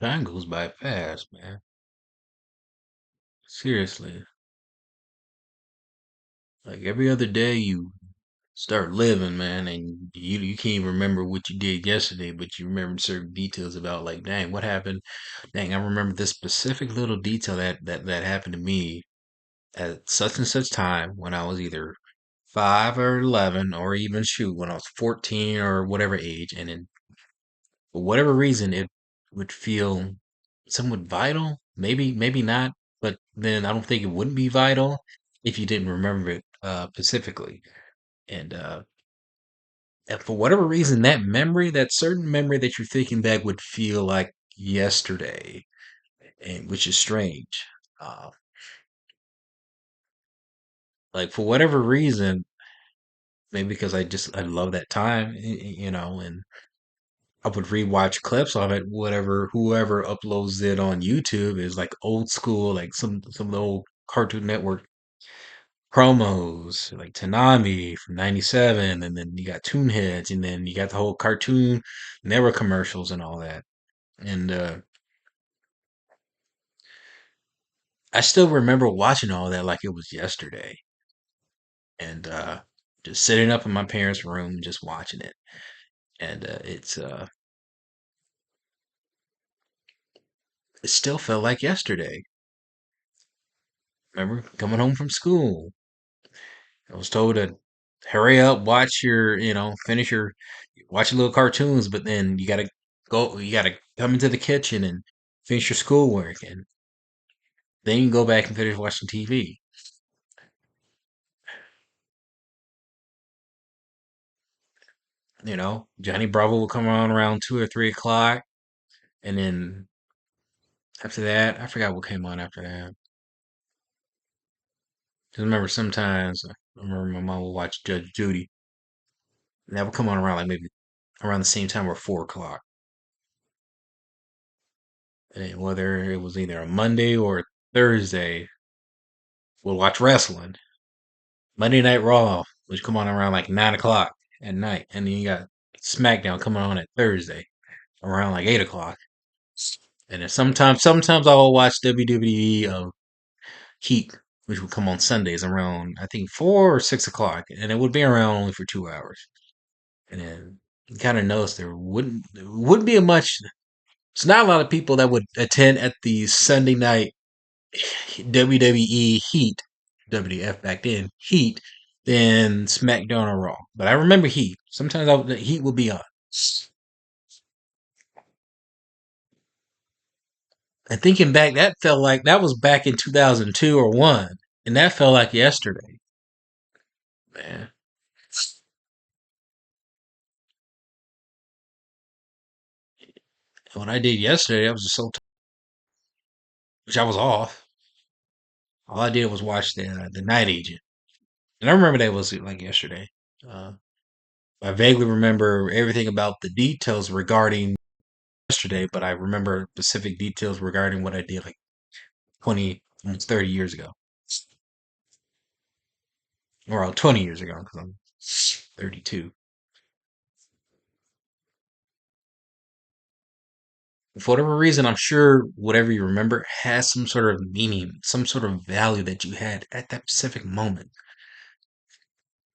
Time goes by fast, man. Seriously. Like every other day you start living, man, and you can't even remember what you did yesterday, but you remember certain details about like, dang, what happened? Dang, I remember this specific little detail that happened to me at such and such time when I was either 5 or 11, or even shoot, when I was 14 or whatever age, and then for whatever reason it would feel somewhat vital. Maybe not, but then I don't think it wouldn't be vital if you didn't remember it specifically. And for whatever reason, that certain memory that you're thinking back would feel like yesterday, and which is strange. Uh, like for whatever reason, maybe because I love that time, and I would rewatch clips of it. Whatever whoever uploads it on YouTube is like old school, like some of the old Cartoon Network promos, like Tanami from '97, and then you got Toonheads, and then you got the whole Cartoon Network commercials and all that. And I still remember watching all that like it was yesterday, and just sitting up in my parents' room, just watching it. And it still felt like yesterday. Remember coming home from school, I was told to hurry up, watch finish watch your little cartoons, but then you gotta come into the kitchen and finish your schoolwork, and then you can go back and finish watching TV. Johnny Bravo will come on around 2 or 3 o'clock, and then after that, I forgot what came on after that. Just remember sometimes I remember my mom would watch Judge Judy, and that would come on around like maybe around the same time or 4 o'clock. And whether it was either a Monday or Thursday, we'll watch wrestling. Monday Night Raw, which come on around like 9 o'clock at night, and then you got SmackDown coming on at Thursday around like 8 o'clock. And then sometimes I'll watch WWE Heat, which would come on Sundays around I think 4 or 6 o'clock, and it would be around only for 2 hours. And then you kind of notice there wouldn't be a much. It's not a lot of people that would attend at the Sunday night WWE Heat, WWF back then, Heat, than SmackDown or Raw. But I remember Heat. Sometimes the Heat would be on. And thinking back, that felt like that was back in 2002 or one, and that felt like yesterday, man. And what I did yesterday, I was just so which I was off. All I did was watch the Night Agent, and I remember that was like yesterday. Uh, I vaguely remember everything about the details regarding yesterday, but I remember specific details regarding what I did like 20, almost 30 years ago, or 20 years ago, because I'm 32. For whatever reason, I'm sure whatever you remember has some sort of meaning, some sort of value that you had at that specific moment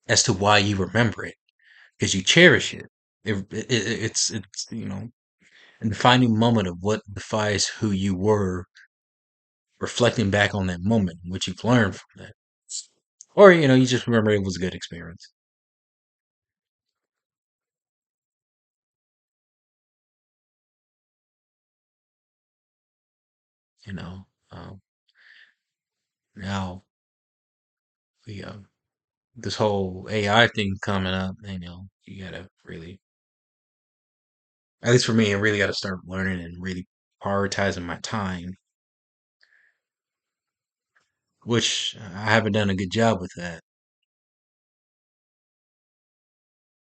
as to why you remember it, because you cherish it. It's a defining moment of what defines who you were, reflecting back on that moment, what you've learned from that, or you just remember it was a good experience. You know, now we this whole AI thing coming up, you gotta really, at least for me, I really gotta start learning and really prioritizing my time, which I haven't done a good job with that.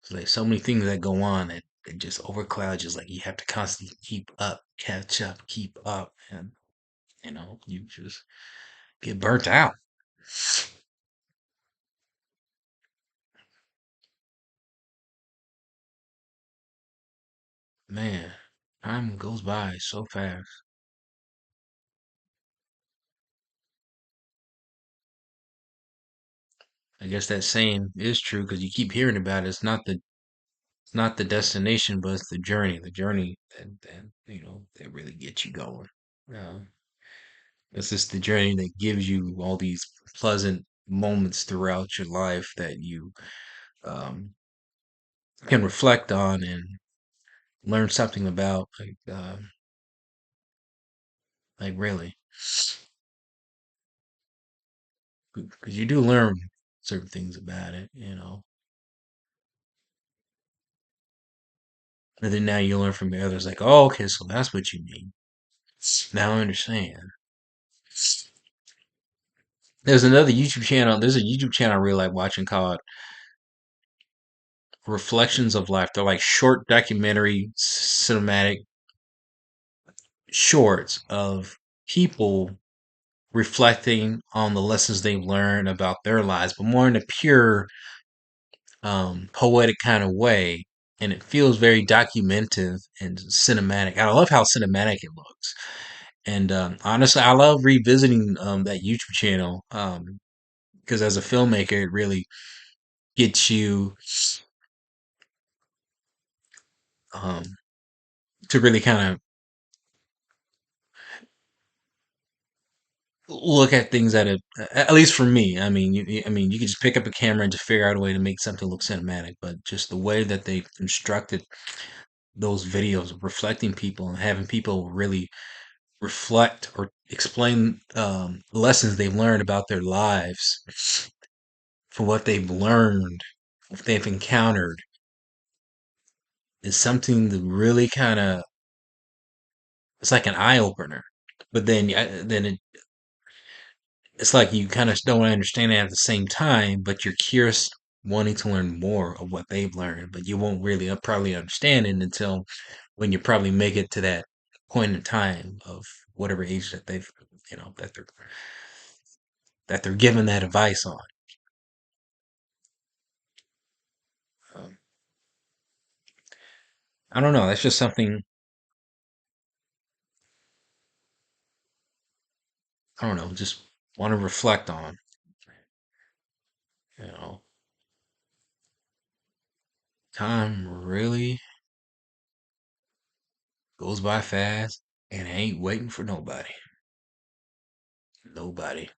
It's like so many things that go on that just overcloud. Just like you have to constantly keep up, catch up, keep up, and you just get burnt out, man. Time goes by so fast. I guess that saying is true because you keep hearing about it. It's not the destination, but it's the journey. The journey that that really gets you going. Yeah. It's just the journey that gives you all these pleasant moments throughout your life that you um, can reflect on and learn something about. Like really, because you do learn certain things about it. And then now you learn from the others, like, oh, okay, so that's what you mean. Now I understand. There's a YouTube channel I really like watching called Reflections of Life. They're like short documentary cinematic shorts of people reflecting on the lessons they've learned about their lives, but more in a pure, poetic kind of way. And it feels very documentative and cinematic. I love how cinematic it looks. And honestly, I love revisiting that YouTube channel because as a filmmaker, it really gets you um, to really kind of look at things at least for me. I mean, you can just pick up a camera and just figure out a way to make something look cinematic, but just the way that they constructed those videos, reflecting people and having people really reflect or explain lessons they've learned about their lives for what they've learned, what they've encountered, is something that really kind of it's like an eye opener. But then it's like you kind of don't understand it at the same time, but you're curious, wanting to learn more of what they've learned, but you won't really probably understand it until when you probably make it to that point in time of whatever age that they've, that they're given that advice on. Um, I don't know. That's just something I don't know. Just want to reflect on. You know, time really goes by fast and ain't waiting for nobody. Nobody.